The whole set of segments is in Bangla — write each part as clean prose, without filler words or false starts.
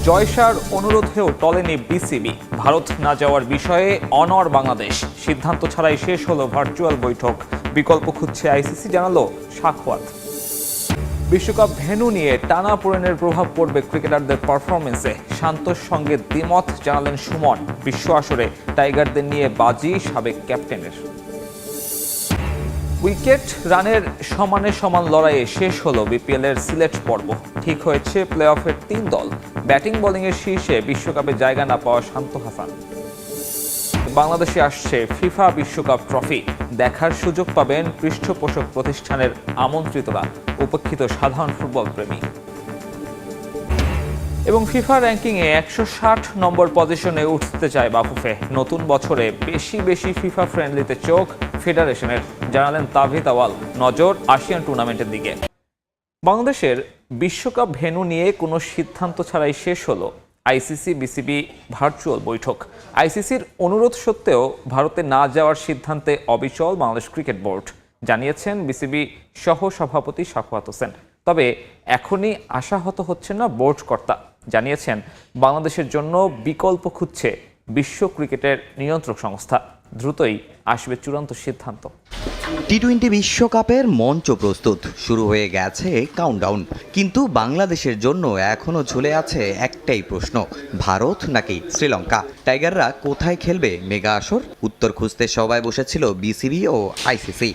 জয়সার অনুরোধেও টলেনি বিসিবি। ভারত না যাওয়ার বিষয়ে অনড় বাংলাদেশ। সিদ্ধান্ত ছাড়াই শেষ হলো ভার্চুয়াল বৈঠক। বিকল্প খুঁজছে আইসিসি, জানালো সাখাওয়াত। বিশ্বকাপ ভেন্যু নিয়ে টানাপোড়েনের প্রভাব পড়বে ক্রিকেটারদের পারফরমেন্সে। শান্তর সঙ্গে দ্বিমত জানালেন সুমন। বিশ্ব আসরে টাইগারদের নিয়ে বাজি সাবেক ক্যাপ্টেনের। উইকেট রানের সমানে সমান লড়াইয়ে শেষ হলো বিপিএলের সিলেট পর্ব। ঠিক হয়েছে প্লে অফের 3 দল। ব্যাটিং বোলিংয়ের শীর্ষে বিশ্বকাপে জায়গা না পাওয়া শান্ত হাসান। বাংলাদেশে আসছে ফিফা বিশ্বকাপ ট্রফি। দেখার সুযোগ পাবেন পৃষ্ঠপোষক প্রতিষ্ঠানের আমন্ত্রিতরা, উপেক্ষিত সাধারণ ফুটবল প্রেমী। এবং ফিফা র্যাঙ্কিংয়ে 160 নম্বর পজিশনে উঠতে চায় বাফুফে। নতুন বছরে বেশি ফিফা ফ্রেন্ডলিতে চোখ ফেডারেশনের, জানালেন তাভিদ আওয়াল। নজর আসিয়ান টুর্নামেন্টের দিকে। বাংলাদেশের বিশ্বকাপ ভেন্যু নিয়ে কোনো সিদ্ধান্ত ছাড়াই শেষ হলো আইসিসি বিসিবি ভার্চুয়াল বৈঠক। আইসিসির অনুরোধ সত্ত্বেও ভারতে না যাওয়ার সিদ্ধান্তে অবিচল বাংলাদেশ ক্রিকেট বোর্ড, জানিয়েছেন বিসিবি সহ সভাপতি সাখাওয়াত হোসেন। তবে এখনই আশাহত হচ্ছেন না বোর্ড কর্তা। জানিয়েছেন বাংলাদেশের জন্য বিকল্প খুঁজছে বিশ্ব ক্রিকেটের নিয়ন্ত্রক সংস্থা। দ্রুতই আসবে চূড়ান্ত সিদ্ধান্ত। টি-20 বিশ্বকাপের মঞ্চ প্রস্তুত, শুরু হয়ে গেছে কাউন্টডাউন। কিন্তু বাংলাদেশের জন্য এখনও ঝুলে আছে একটাই প্রশ্ন, ভারত নাকি শ্রীলঙ্কা? টাইগাররা কোথায় খেলবে মেগা আসর? উত্তর খুঁজতে সবাই বসেছিল বিসিবি ও আইসিসি।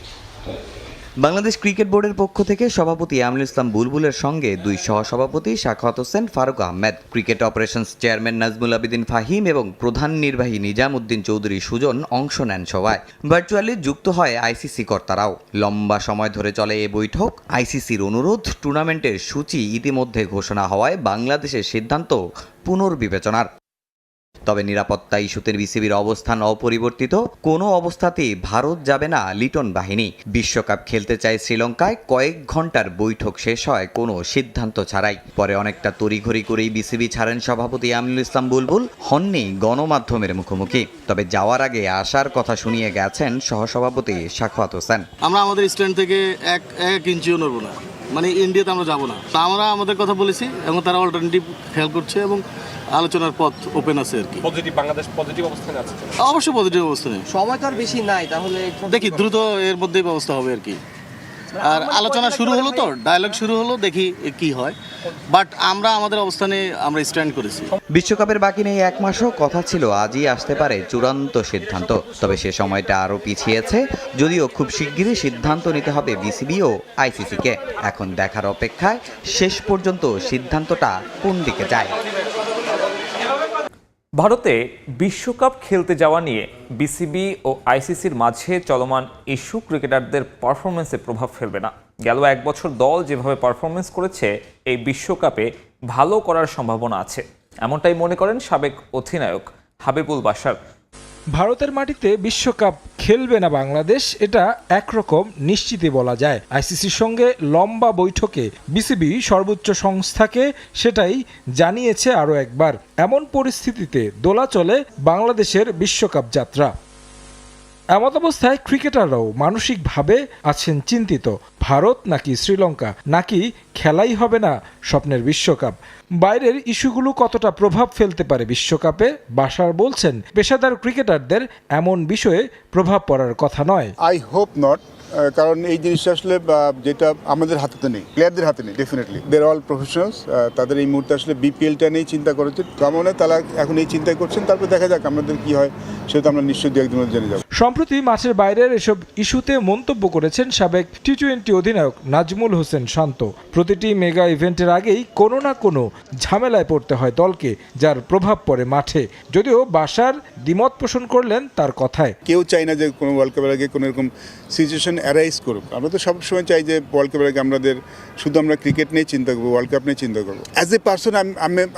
বাংলাদেশ ক্রিকেট বোর্ডের পক্ষ থেকে সভাপতি আমিনুল ইসলাম বুলবুলের সঙ্গে 2 সহসভাপতি Sakhawat Hossain, Faruque Ahmed, cricket operations chairman Nazmul Abedin Fahim এবং প্রধান নির্বাহী নিজাম উদ্দিন চৌধুরী সুজন অংশ নেন সভায়। ভার্চুয়ালি যুক্ত হয় আইসিসি কর্তারাও। লম্বা সময় ধরে চলে এ বৈঠক। আইসিসির অনুরোধ, টুর্নামেন্টের সূচি ইতিমধ্যে ঘোষণা হওয়ায় বাংলাদেশের সিদ্ধান্ত পুনর্বিবেচনার। তবে নিরাপত্তা ইস্যুতে বিসিবির অবস্থান অপরিবর্তিত। কোনো অবস্থাতেই ভারত যাবে না লিটন বাহিনী। বিশ্বকাপ খেলতে চায় শ্রীলঙ্কায়। কয়েক ঘন্টার বৈঠক শেষ হয় কোনো সিদ্ধান্ত ছাড়াই। পরে অনেকটা তড়িঘড়ি করেই বিসিবি ছাড়েন সভাপতি আমিনুল ইসলাম বুলবুল। হননি গণমাধ্যমের মুখোমুখি। তবে যাওয়ার আগে আসার কথা শুনিয়ে গেছেন সহসভাপতি সাখাওয়াত হোসেন। আমরা আমাদের স্ট্যান্ড থেকে এক ইঞ্চিও নড়ব না, মানে ইন্ডিয়াতে আমরা যাব না। তা আমরা আমাদের কথা বলেছি এবং তারা অল্টারনেটিভ খেয়াল করছে এবং আলোচনার পথ ওপেন আছে আর কি। বাংলাদেশ পজিটিভ অবস্থানে আছে, অবশ্যই পজিটিভ অবস্থানে। সময় তো আর বেশি নাই, তাহলে দেখি দ্রুত এর মধ্যেই ব্যবস্থা হবে আর কি। আর আলোচনা শুরু হলো, তো ডায়ালগ শুরু হলো, দেখি কি হয়। বাট আমরা আমাদের অবস্থানে আমরা স্ট্যান্ড করেছি। বিশ্বকাপের বাকি নেই 1 মাসও। কথা ছিল আজই আসতে পারে চূড়ান্ত সিদ্ধান্ত। তবে সে সময়টা আরও পিছিয়েছে। যদিও খুব শিগগিরই সিদ্ধান্ত নিতে হবে বিসিবি ও আইসিসিকে। এখন দেখার অপেক্ষায় শেষ পর্যন্ত সিদ্ধান্তটা কোন দিকে যায়। ভারতে বিশ্বকাপ খেলতে যাওয়া নিয়ে বিসিবি ও আইসিসির মাঝে চলমান ইস্যু ক্রিকেটারদের পারফরমেন্সে প্রভাব ফেলবে না। গেল 1 বছর দল যেভাবে পারফরমেন্স করেছে, এই বিশ্বকাপে ভালো করার সম্ভাবনা আছে, এমনটাই মনে করেন সাবেক অধিনায়ক হাবিবুল বাশার। ভারতের মাটিতে বিশ্বকাপ খেলবে না বাংলাদেশ, এটা একরকম নিশ্চিতই বলা যায়। আইসিসির সঙ্গে লম্বা বৈঠকে বিসিবি সর্বোচ্চ সংস্থাকে সেটাই জানিয়েছে আরও একবার। এমন পরিস্থিতিতে দোলাচলে বাংলাদেশের বিশ্বকাপ যাত্রা। এমত অবস্থায় ক্রিকেটাররাও মানসিকভাবে আছেন চিন্তিত। ভারত নাকি শ্রীলঙ্কা, নাকি খেলাই হবে না স্বপ্নের বিশ্বকাপ? বাইরের ইস্যুগুলো কতটা প্রভাব ফেলতে পারে বিশ্বকাপে? বাশার বলছেন, পেশাদার ক্রিকেটারদের এমন বিষয়ে প্রভাব পড়ার কথা নয়। আই হোপ নট, কারণ এই জিনিসটা আসলে যেটা আমাদের হাতে নেই, প্লেয়ারদের হাতে নেই। Definitely they are all professionals. তাদের এই মুহূর্তে আসলে বিপিএলটা নিয়েই চিন্তা করেছে। কারণ তারা এখন এই চিন্তা করছেন, তারপর দেখা যাক আমাদের কি হয়, সেটা আমরা নিশ্চয়ই 2-1 দিনের জেনে যাব। সম্প্রতি মাঠের বাইরের এসব ইস্যুতে মন্তব্য করেছেন সাবেক টি-20 অধিনায়ক নাজমুল হোসেন শান্ত। প্রতিটি মেগা ইভেন্টের আগেই কোনো না কোনো ঝামেলায় পড়তে হয় দলকে, যার প্রভাব পড়ে মাঠে। যদিও বাশার দ্বিমত পোষণ করলেন তার কথায়। কেউ চাই না যে কোনো ওয়ার্ল্ড কাপের আগে কোনো এরকম সিচুয়েশন অ্যারাইজ করুক। আমরা তো সবসময় চাই যে ওয়ার্ল্ড কাপের আগে আমরা ক্রিকেট নিয়ে চিন্তা করবো, ওয়ার্ল্ড কাপ নিয়ে চিন্তা করবো। অ্যাজ এ পার্সন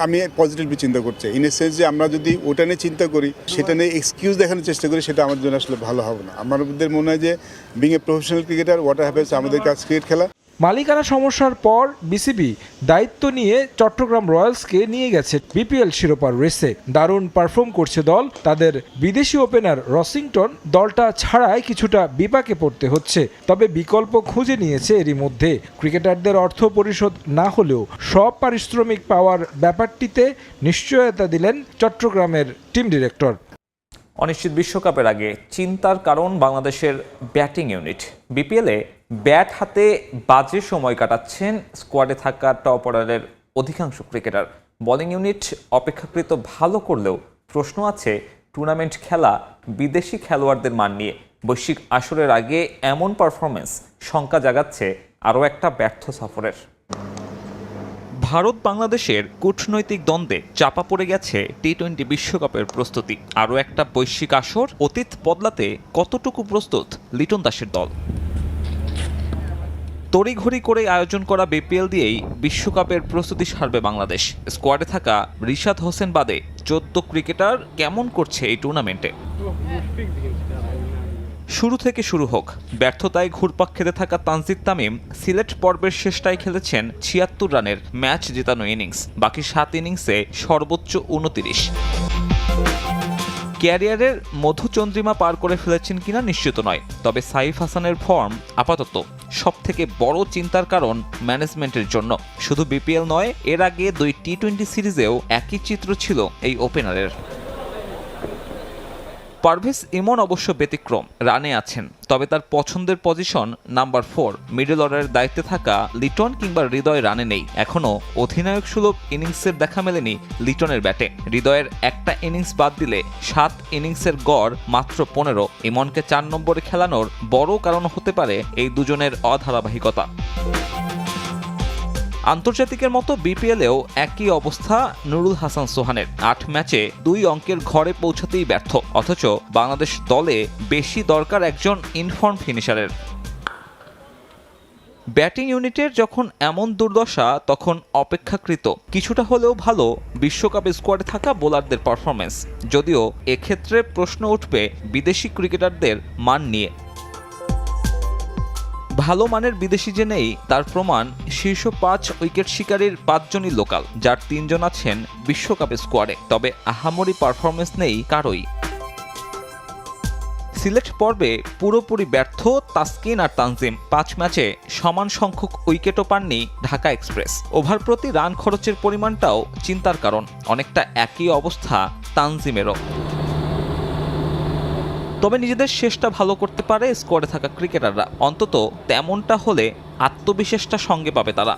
আমি পজিটিভলি চিন্তা করছি, ইন এ সেন্স যে আমরা যদি ওটা নিয়ে চিন্তা করি, সেটা নিয়ে এক্সকিউজ দেখানোর চেষ্টা করি, সেটা আমার জন্য আসলে ভালো হবে না। আমাদের মনে হয় যে being a professional cricketer, what happens, আমাদের কাজ ক্রিকেট খেলা। মালিকানা সমস্যার পর বিসিবি দায়িত্ব নিয়ে চট্টগ্রাম রয়্যালসকে নিয়ে গেছে বিপিএল শিরোপার রেসে। দারুণ পারফর্ম করছে দল। তাদের বিদেশি ওপেনার রসিংটন দলটা ছাড়াই কিছুটা বিপাকে পড়তে হচ্ছে, তবে বিকল্প খুঁজে নিয়েছে এরই মধ্যে। ক্রিকেটারদের অর্থ পরিশোধ না হলেও সব পারিশ্রমিক পাওয়ার ব্যাপারটিতে নিশ্চয়তা দিলেন চট্টগ্রামের টিম ডিরেক্টর। অনিশ্চিত বিশ্বকাপের আগে চিন্তার কারণ বাংলাদেশের ব্যাটিং ইউনিট। বিপিএলে ব্যাট হাতে বাজে সময় কাটাচ্ছেন স্কোয়াডে থাকা টপ অর্ডারের অধিকাংশ ক্রিকেটার। বোলিং ইউনিট অপেক্ষাকৃত ভালো করলেও প্রশ্ন আছে টুর্নামেন্ট খেলা বিদেশি খেলোয়াড়দের মান নিয়ে। বৈশ্বিক আসরের আগে এমন পারফরমেন্স শঙ্কা জাগাচ্ছে আরও একটা ব্যর্থ সফরের। ভারত বাংলাদেশের কূটনৈতিক দ্বন্দ্বে চাপা পড়ে গেছে টি-20 বিশ্বকাপের প্রস্তুতি। আরও একটা বৈশ্বিক আসর অতীত বদলাতে কতটুকু প্রস্তুত লিটন দাসের দল? তড়িঘড়ি করে আয়োজন করা বিপিএল দিয়েই বিশ্বকাপের প্রস্তুতি সারবে বাংলাদেশ। স্কোয়াডে থাকা রিশাদ হোসেন বাদে 14 ক্রিকেটার কেমন করছে এই টুর্নামেন্টে? শুরু থেকে শুরু হোক, ব্যর্থতায় ঘুরপাক খেতে থাকা তানজিদ তামিম সিলেট পর্বের শেষটায় খেলেছেন 76 রানের ম্যাচ জেতানো ইনিংস। বাকি 7 ইনিংসে সর্বোচ্চ 29। ক্যারিয়ারের মধুচন্দ্রিমা পার করে ফেলেছেন কিনা নিশ্চিত নয়, তবে সাইফ হাসানের ফর্ম আপাতত সবথেকে বড় চিন্তার কারণ ম্যানেজমেন্টের জন্য। শুধু বিপিএল নয়, এর আগে 2 টি-20 সিরিজেও একই চিত্র ছিল এই ওপেনারের। পারভেজ ইমন অবশ্য ব্যতিক্রম, রানে আছেন, তবে তার পছন্দের পজিশন নাম্বার 4। মিডল অর্ডারের দায়িত্বে থাকা লিটন কিংবা হৃদয় রানে নেই। এখনও অধিনায়ক সুলভ ইনিংসের দেখা মেলেনি লিটনের ব্যাটে। হৃদয়ের একটা ইনিংস বাদ দিলে 7 ইনিংসের গড় মাত্র 15। ইমনকে 4 নম্বরে খেলানোর বড় কারণ হতে পারে এই দুজনের অধারাবাহিকতা। আন্তর্জাতিকের মতো বিপিএলেও একই অবস্থা নুরুল হাসান সোহানের। 8 ম্যাচে 2 অঙ্কের ঘরে পৌঁছাতেই ব্যর্থ, অথচ বাংলাদেশ দলে বেশি দরকার একজন ইনফর্ম ফিনিশারের। ব্যাটিং ইউনিটের যখন এমন দুর্দশা, তখন অপেক্ষাকৃত কিছুটা হলেও ভালো বিশ্বকাপে স্কোয়াডে থাকা বোলারদের পারফরমেন্স। যদিও এক্ষেত্রে প্রশ্ন উঠবে বিদেশি ক্রিকেটারদের মান নিয়ে। ভালো মানের বিদেশি যে নেই তার প্রমাণ শীর্ষ 5 উইকেট শিকারীর 5 জনই লোকাল, যার 3 জন আছেন বিশ্বকাপে স্কোয়াডে। তবে আহামরি পারফরমেন্স নেই কারোই। সিলেট পর্বে পুরোপুরি ব্যর্থ তাসকিন আর তানজিম। 5 ম্যাচে সমান সংখ্যক উইকেটও পাননি ঢাকা এক্সপ্রেস। ওভার প্রতি রান খরচের পরিমাণটাও চিন্তার কারণ। অনেকটা একই অবস্থা তানজিমেরও। তবে নিজেদের শেষটা ভালো করতে পারে স্কোয়াডে থাকা ক্রিকেটাররা। অন্তত তেমনটা হলে আত্মবিশ্বাসটা সঙ্গে পাবে তারা।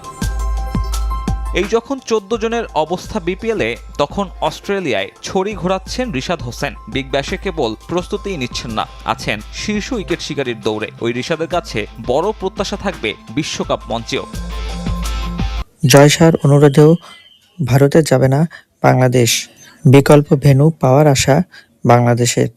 এই যখন 14 জনের অবস্থা বিপিএলে, তখন অস্ট্রেলিয়ায় ছড়ি ঘোরাচ্ছেন রিশাদ হোসেন। বিগ ব্যাশে কেবল প্রস্তুতিই নিচ্ছেন না, আছেন শীর্ষ উইকেট শিকারীর দৌড়ে। ওই রিশাদের কাছে বড় প্রত্যাশা থাকবে বিশ্বকাপ মঞ্চেও। জয়সার অনুরোধেও ভারতে যাবে না বাংলাদেশ, বিকল্প ভেন্যু পাওয়ার আশা বাংলাদেশের।